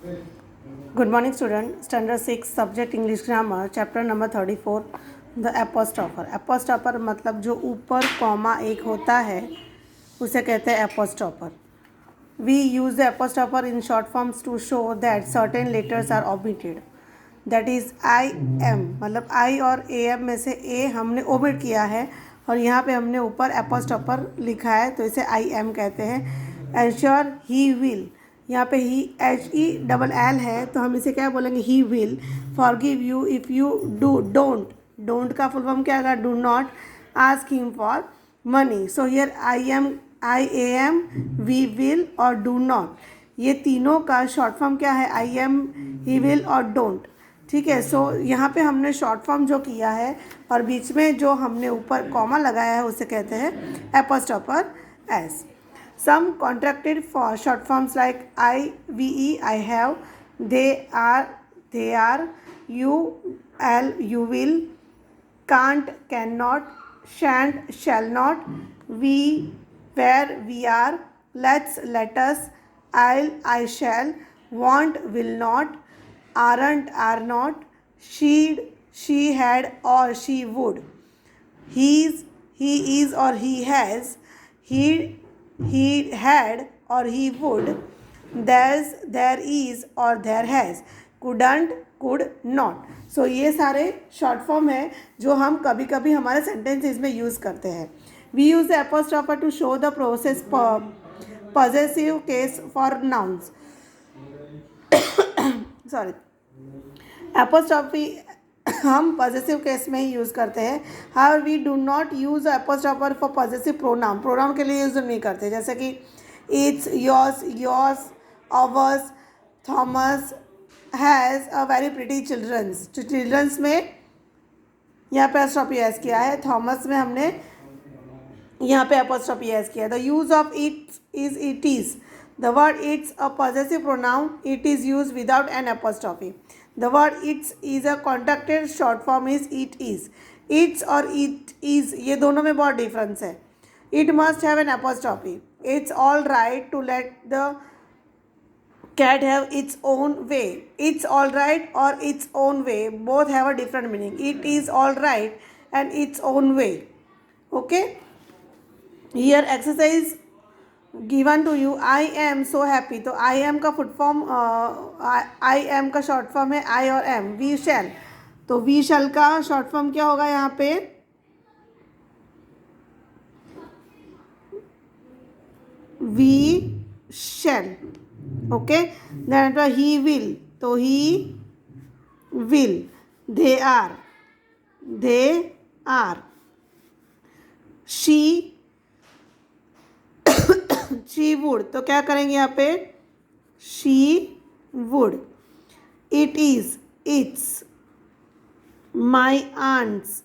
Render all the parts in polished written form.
Good morning, student. Standard 6 subject English grammar chapter number 34 the apostrophe. apostrophe मतलब जो ऊपर comma एक होता है उसे कहते हैं apostrophe. We use the apostrophe in short forms to show that certain letters are omitted. That is I am मतलब I और am में से a हमने omit किया है और यहाँ पे हमने ऊपर apostrophe लिखा है तो इसे I am कहते हैं. Ensure he will, यहाँ पे ही HELL है तो हम इसे क्या बोलेंगे he will. Forgive you if you don't का फुल फॉर्म क्या आएगा do not. Ask him for money. So here I am we will और डू नॉट ये तीनों का शॉर्ट फॉर्म क्या है आई एम ही विल और डोंट. ठीक है. सो यहाँ पे हमने शॉर्ट फॉर्म जो किया है और बीच में जो हमने ऊपर कॉमा लगाया है उसे कहते हैं एपोस्ट्रोफर S. Some contracted for short forms like IVE, I have, they are, you will, can't, cannot, shan't, shall not, we, where, we are, let us, I shall, want, will not, aren't, are not, she had or she would, he is or he has, he had or he would, there is और there has, couldn't, could not. सो ये सारे short form है जो हम कभी कभी हमारे sentences में यूज़ करते हैं. We use the apostrophe to show the process possessive case for nouns. Sorry, apostrophe हम पॉजेसिव केस में ही यूज़ करते हैं. How we do not use apostrophe for possessive pronoun के लिए यूज़ नहीं करते. जैसे कि it's, yours, ours, Thomas has a very pretty childrens. तो चिल्ड्रंस में यहाँ पे एपोस्ट्रोफी एस किया है. थॉमस में हमने यहाँ पे एपोस्ट्रोफी एस किया है. The use of it is it is. The word it's a possessive pronoun. It is used without an apostrophe. The word it's is a contracted short form is it is. It's और it is ये दोनों में बहुत difference है. It must have an apostrophe. It's all right to let the cat have its own way. It's all right or its own way both have a different meaning. It is all right and its own way. Okay. Here exercise given to you. I am so happy. तो I am का full form I am का short form है I और M. We shall, तो we shall का short form क्या होगा यहाँ पे we shall. Okay. Then he will, तो he will. They are. She would, तो क्या करेंगे यहाँ पे she would. It is, it's. My aunts.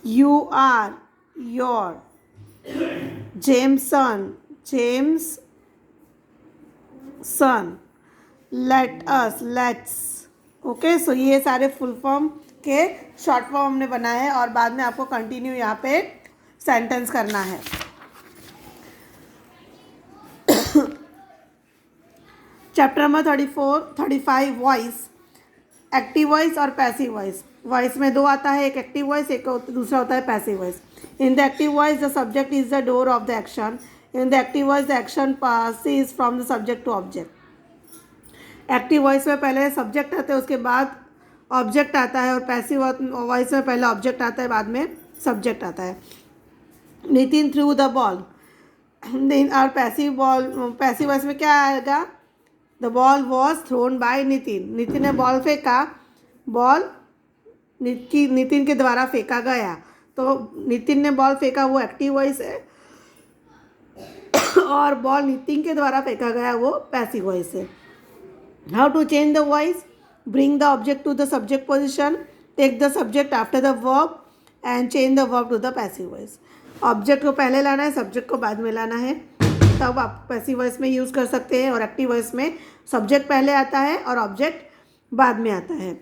You are, you're. जेम्सन, लेट्स. ओके. सो ये सारे फुल फॉर्म के शॉर्ट फॉर्म हमने बनाए हैं और बाद में आपको कंटिन्यू यहाँ पे सेंटेंस करना है. Chapter number 35 voice. Active voice और पैसिव वॉइस. वॉइस में दो आता है, एक एक्टिव वॉइस, एक दूसरा होता है passive voice. In the active voice the subject is the doer of the action. In the active voice the action passes from the subject to object. Active voice में पहले सब्जेक्ट आता है उसके बाद ऑब्जेक्ट आता है और पैसिव वॉइस में पहले ऑब्जेक्ट आता है बाद में सब्जेक्ट आता है. Nitin threw the ball. और पैसिव वॉइस में क्या आएगा the ball was thrown by Nitin. Nitin ने बॉल फेंका, बॉल नितिन के द्वारा फेंका गया. तो नितिन ने बॉल फेंका वो एक्टिव वॉइस है और बॉल नितिन के द्वारा फेंका गया वो पैसिव वॉइस है. How to change the voice. Bring the object to the subject position. Take the subject after the verb and change the verb to the passive voice. Object को पहले लाना है, सब्जेक्ट को बाद में लाना है, तब आप पैसिव वॉइस में यूज़ कर सकते हैं. और एक्टिव वॉइस में सब्जेक्ट पहले आता है और ऑब्जेक्ट बाद में आता है.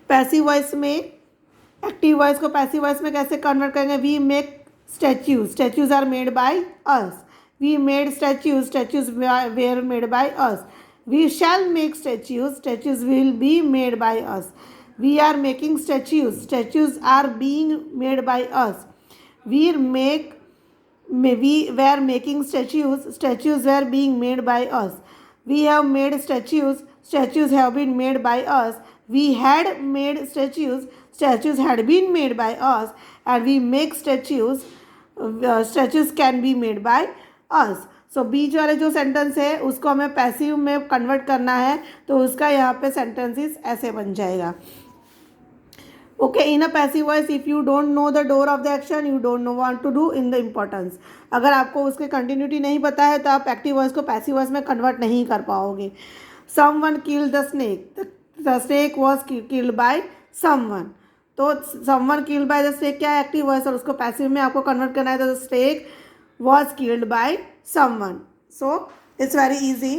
पैसिव वॉइस में एक्टिव वॉइस को पैसिव वॉइस में कैसे कन्वर्ट करेंगे. We make statues. Statues are made by us. We made statues. Statues were made by us. We shall make statues. Statues will be made by us. We are making statues. Statues are being made by us. We were making statues. Statues were being made by us. We have made statues. Statues have been made by us. We had made statues. Statues had been made by us. And we make statues. Statues can be made by us. सो बीच वाले जो sentence है उसको हमें passive में convert करना है, तो उसका यहाँ पे सेंटेंसेस ऐसे बन जाएगा. Okay, in a passive voice if you don't know the doer of the action you don't know what to do in the importance. अगर आपको उसके कंटिन्यूटी नहीं पता है तो आप एक्टिव वॉइस को पैसिव वॉइस में कन्वर्ट नहीं कर पाओगे. Someone killed the snake. The snake was killed by someone. तो someone killed by the snake क्या है? एक्टिव वॉइस, और उसको पैसिव में आपको कन्वर्ट करना है तो the snake was killed by someone. So it's very easy.